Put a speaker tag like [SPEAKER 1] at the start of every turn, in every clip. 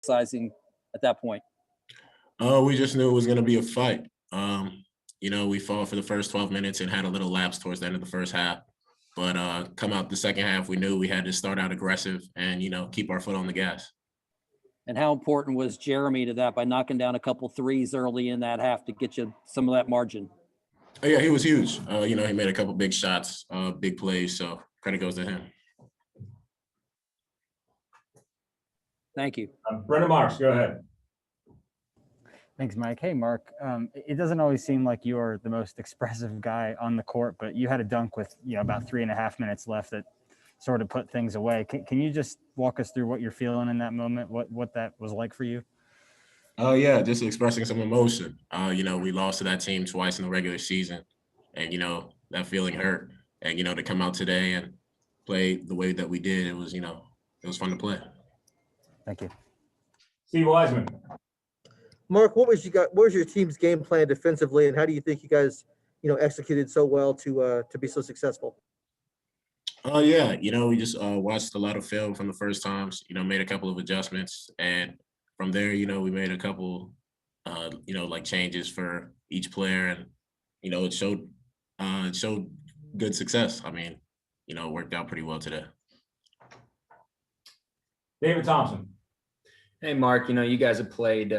[SPEAKER 1] sizing at that point?
[SPEAKER 2] We just knew it was going to be a fight. We fought for the first 12 minutes and had a little lapse towards the end of the first half. But come out the second half, we knew we had to start out aggressive and, keep our foot on the gas.
[SPEAKER 1] And how important was Jeremy to that by knocking down a couple threes early in that half to get you some of that margin?
[SPEAKER 2] Oh, yeah, he was huge. He made a couple big shots, big plays. So credit goes to him.
[SPEAKER 1] Thank you.
[SPEAKER 3] Brendan Marks, go ahead.
[SPEAKER 4] Thanks, Mike. Hey, Mark. It doesn't always seem like you're the most expressive guy on the court, but you had a dunk with about 3.5 minutes left that sort of put things away. Can you just walk us through what you're feeling in that moment? What that was like for you?
[SPEAKER 2] Oh, yeah, just expressing some emotion. We lost to that team twice in the regular season, and that feeling hurt. And to come out today and play the way that we did, it was fun to play.
[SPEAKER 4] Thank you.
[SPEAKER 3] Steve Wiseman.
[SPEAKER 5] Mark, what was your team's game plan defensively, and how do you think you guys, executed so well to be so successful?
[SPEAKER 2] Yeah, we just watched a lot of film from the first times, made a couple of adjustments, and from there, we made a couple, changes for each player, and it showed good success. I mean, it worked out pretty well today.
[SPEAKER 3] David Thompson.
[SPEAKER 6] Hey, Mark, you guys have played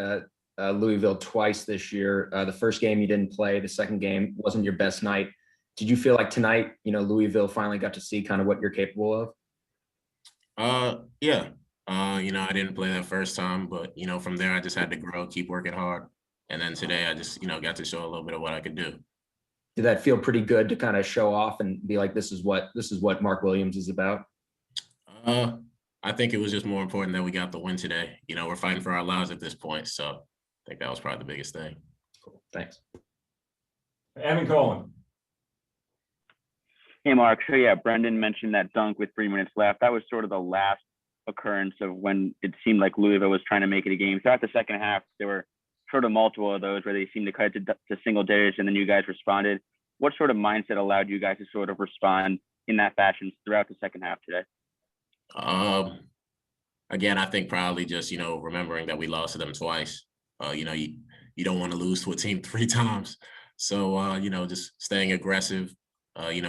[SPEAKER 6] Louisville twice this year. The first game you didn't play. The second game wasn't your best night. Did you feel like tonight, Louisville finally got to see kind of what you're capable of?
[SPEAKER 2] Yeah. I didn't play that first time, but, from there I just had to grow, keep working hard. And then today I just, got to show a little bit of what I could do.
[SPEAKER 6] Did that feel pretty good to kind of show off and be like, this is what Mark Williams is about?
[SPEAKER 2] I think it was just more important that we got the win today. We're fighting for our lives at this point. So I think that was probably the biggest thing.
[SPEAKER 6] Cool. Thanks.
[SPEAKER 3] Evan Cohen.
[SPEAKER 7] Hey, Mark. So, yeah, Brendan mentioned that dunk with 3 minutes left. That was sort of the last occurrence of when it seemed like Louisville was trying to make it a game. Throughout the second half, there were sort of multiple of those where they seemed to cut it to single digits, and then you guys responded. What sort of mindset allowed you guys to sort of respond in that fashion throughout the second half today?
[SPEAKER 2] Again, I think probably just, remembering that we lost to them twice. You don't want to lose to a team 3 times. So, just staying aggressive,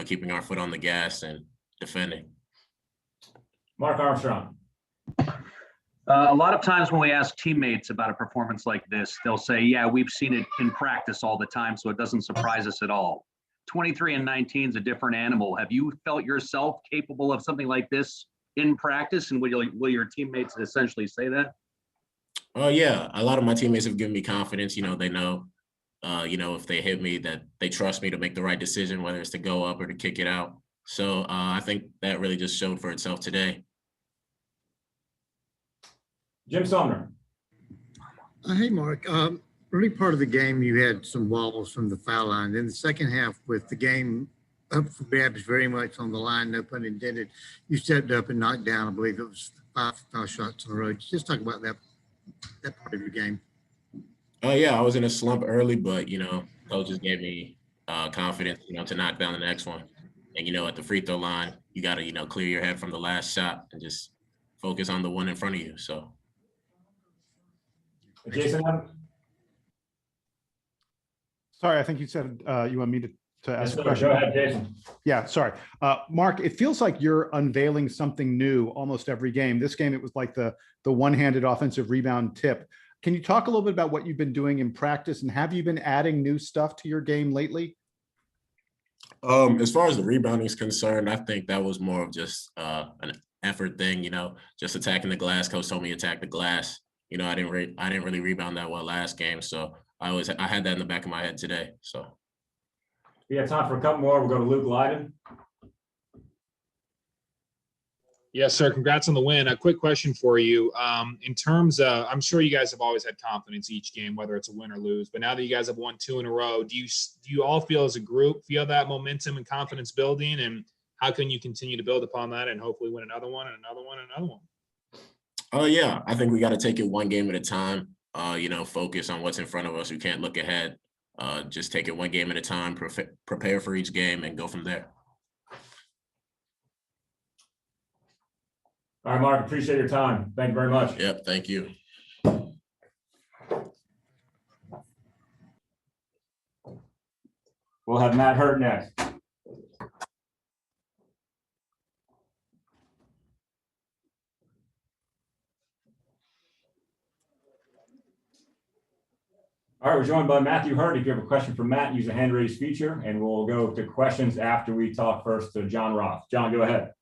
[SPEAKER 2] keeping our foot on the gas and defending.
[SPEAKER 3] Mark Armstrong.
[SPEAKER 8] A lot of times when we ask teammates about a performance like this, they'll say, yeah, we've seen it in practice all the time, so it doesn't surprise us at all. 23 and 19 is a different animal. Have you felt yourself capable of something like this in practice, and will your teammates essentially say that?
[SPEAKER 2] Oh, yeah. A lot of my teammates have given me confidence. They know, if they hit me, that they trust me to make the right decision, whether it's to go up or to kick it out. So I think that really just showed for itself today.
[SPEAKER 3] Jim Sumner.
[SPEAKER 9] Hey, Mark. Early part of the game, you had some wobbles from the foul line. Then the second half, with the game up for grabs very much on the line, no pun intended, you stepped up and knocked down, I believe it was 5 foul shots in a row. Just talk about that part of your game.
[SPEAKER 2] Oh, yeah, I was in a slump early, but, coaches gave me confidence, to knock down the next one. And, at the free throw line, you got to, clear your head from the last shot and just focus on the one in front of you. So.
[SPEAKER 3] Jason.
[SPEAKER 10] Sorry, I think you said you want me to ask a question.
[SPEAKER 3] Go ahead, Jason.
[SPEAKER 10] Yeah, sorry. Mark, it feels like you're unveiling something new almost every game. This game, it was like the one-handed offensive rebound tip. Can you talk a little bit about what you've been doing in practice, and have you been adding new stuff to your game lately?
[SPEAKER 2] As far as the rebounding is concerned, I think that was more of just an effort thing, just attacking the glass. Coach told me attack the glass. I didn't really rebound that well last game, so I had that in the back of my head today. So
[SPEAKER 3] we have time for a couple more. We'll go to Luke Lyden.
[SPEAKER 11] Yes, sir. Congrats on the win. A quick question for you. In terms of, I'm sure you guys have always had confidence each game, whether it's a win or lose, but now that you guys have won 2 in a row, do you all feel as a group, feel that momentum and confidence building, and how can you continue to build upon that and hopefully win another one and another one and another one?
[SPEAKER 2] Oh, yeah. I think we got to take it one game at a time, focus on what's in front of us. We can't look ahead. Just take it one game at a time, prepare for each game, and go from there.
[SPEAKER 3] All right, Mark, appreciate your time. Thank you very much.
[SPEAKER 2] Yep, thank you.
[SPEAKER 3] We'll have Matt Hurt next. All right, we're joined by Matthew Hurt. If you have a question for Matt, use the hand raise feature, and we'll go to questions after we talk first to John Roth. John, go ahead.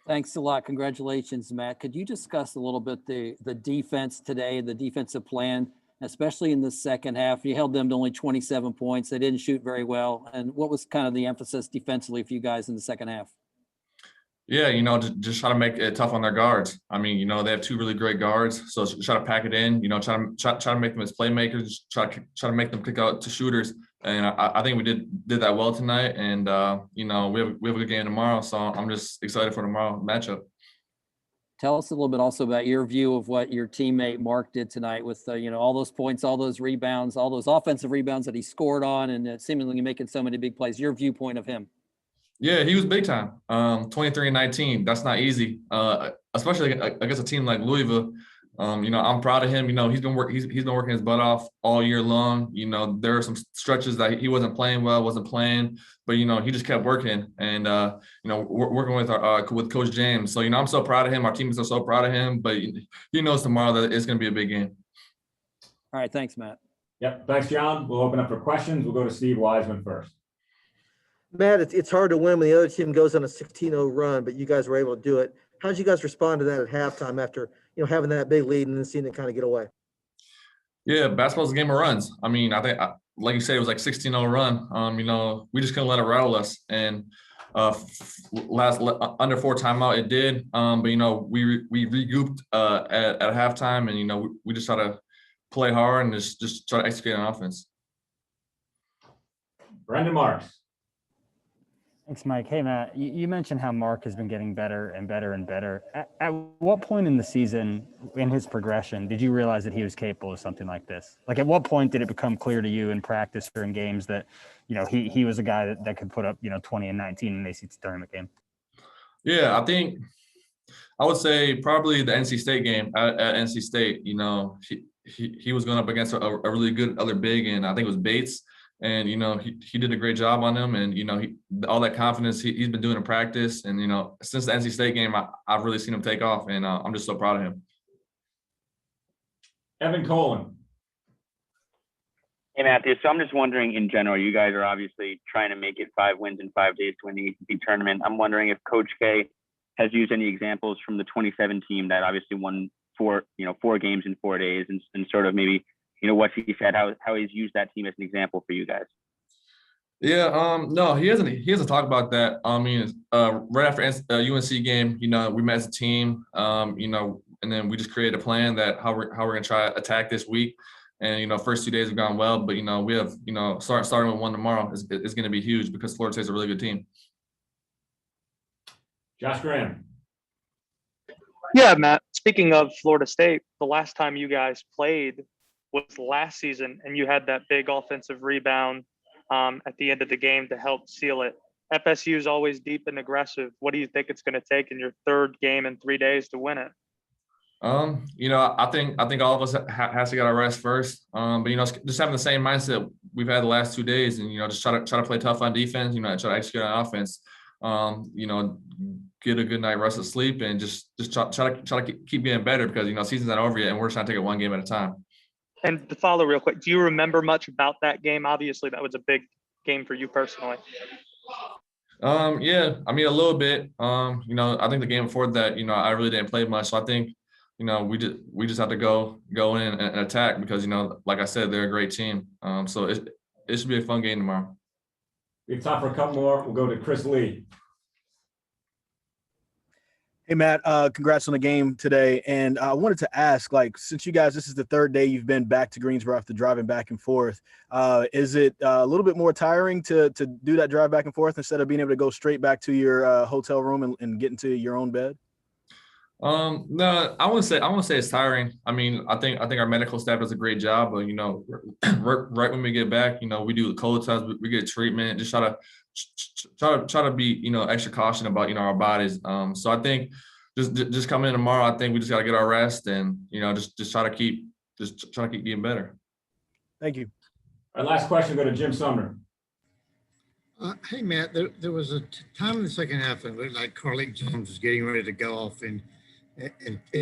[SPEAKER 1] Thanks a lot. Congratulations, Matt. Could you discuss a little bit the defense today, the defensive plan, especially in the second half? You held them to only 27 points. They didn't shoot very well. And what was kind of the emphasis defensively for you guys in the second half?
[SPEAKER 12] Yeah, just try to make it tough on their guards. I mean, they have two really great guards, so try to pack it in. Try to make them as playmakers. Try to make them kick out to shooters. And I think we did that well tonight. And we have a good game tomorrow, so I'm just excited for tomorrow matchup.
[SPEAKER 1] Tell us a little bit also about your view of what your teammate Mark did tonight with all those points, all those rebounds, all those offensive rebounds that he scored on, and seemingly making so many big plays. Your viewpoint of him.
[SPEAKER 12] Yeah, he was big time. 23 and 19. That's not easy, especially against a team like Louisville. I'm proud of him. He's been working his butt off all year long. There are some stretches that he wasn't playing well, but he just kept working and working with Coach James. So I'm so proud of him. Our teammates are so proud of him. But he knows tomorrow that it's going to be a big game.
[SPEAKER 1] All right, thanks, Matt.
[SPEAKER 3] Yep, thanks, John. We'll open up for questions. We'll go to Steve Wiseman first.
[SPEAKER 5] Matt, it's hard to win when the other team goes on a 16-0 run, but you guys were able to do it. How did you guys respond to that at halftime after having that big lead and then seeing it kind of get away?
[SPEAKER 12] Yeah, basketball's a game of runs. I mean, I think, like you said, it was like 16-0 run. We just couldn't let it rattle us. And under 4 timeout, it did. But we regrouped at halftime, and we just try to play hard and just try to execute on offense.
[SPEAKER 3] Brendan Marks.
[SPEAKER 4] Thanks, Mike. Hey, Matt, you mentioned how Mark has been getting better and better and better. At what point in the season, in his progression, did you realize that he was capable of something like this? Like, at what point did it become clear to you in practice or in games that, he was a guy that could put up, 20 and 19 in an ACC tournament game?
[SPEAKER 12] Yeah, I would say probably the NC State game at NC State. He was going up against a really good other big, and I think it was Bates. And, he did a great job on him. And, all that confidence he's been doing in practice. And, since the NC State game, I've really seen him take off. And I'm just so proud of him.
[SPEAKER 3] Evan Colan.
[SPEAKER 7] Hey, Matthew. So I'm just wondering, in general, you guys are obviously trying to make it 5 wins in 5 days to win the ACC tournament. I'm wondering if Coach K has used any examples from the 27 team that obviously won 4 games in 4 days and sort of maybe what he said, how he's used that team as an example for you guys.
[SPEAKER 12] Yeah, no, he hasn't talked about that. I mean, right after UNC game, we met as a team, and then we just created a plan that how we're gonna try to attack this week. And first 2 days have gone well, but we have starting with 1 tomorrow is going to be huge because Florida State's a really good team.
[SPEAKER 3] Josh Graham.
[SPEAKER 13] Yeah, Matt. Speaking of Florida State, the last time you guys played was last season, and you had that big offensive rebound at the end of the game to help seal it. FSU is always deep and aggressive. What do you think it's going to take in your 3rd game in 3 days to win it?
[SPEAKER 12] I think all of us has to get our rest first. But just having the same mindset we've had the last 2 days, and just try to play tough on defense. Try to execute on offense. Get a good night rest of sleep, and just try to keep getting better because season's not over yet, and we're just trying to take it 1 game at a time. And
[SPEAKER 13] to follow real quick, do you remember much about that game? Obviously, that was a big game for you personally.
[SPEAKER 12] Yeah, I mean, a little bit. I think the game before that, I really didn't play much. So I think, we just have to go in and attack because, like I said, they're a great team. So it should be a fun game tomorrow.
[SPEAKER 3] We have time for a couple more. We'll go to Chris Lee.
[SPEAKER 14] Hey, Matt, congrats on the game today. And I wanted to ask, since you guys, this is the 3rd day you've been back to Greensboro after driving back and forth, is it a little bit more tiring to do that drive back and forth instead of being able to go straight back to your hotel room and get into your own bed?
[SPEAKER 12] No, I wouldn't say it's tiring. I mean, I think our medical staff does a great job, but right when we get back, we do the cold test, we get treatment, just try to be extra caution about our bodies. So I think just coming in tomorrow, I think we just got to get our rest and just try to keep getting better.
[SPEAKER 14] Thank you.
[SPEAKER 3] Our last question, go to Jim Sumner.
[SPEAKER 9] Hey, Matt, there was a time in the second half when it looked like Carly Jones was getting ready to go off and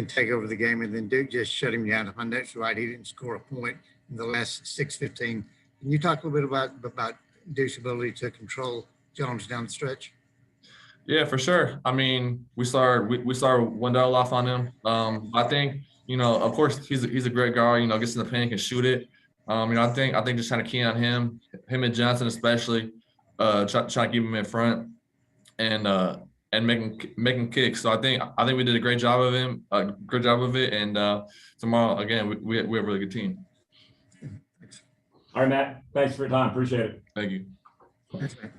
[SPEAKER 9] take over the game, and then Duke just shut him down. If my notes right, he didn't score a point in the last 6:15. Can you talk a little bit about Duke's ability to control Jones down the stretch?
[SPEAKER 12] Yeah, for sure. I mean, we started Wendell off on him. I think, you know, of course he's a great guard, you know, gets in the paint, can shoot it. You know, I think just trying to key on him and Johnson especially, try to keep him in front and making kicks. So I think we did a great job of it. And tomorrow again, we have a really good team.
[SPEAKER 3] All right, Matt. Thanks for your time. Appreciate it.
[SPEAKER 12] Thank you.
[SPEAKER 9] Thanks, Matt.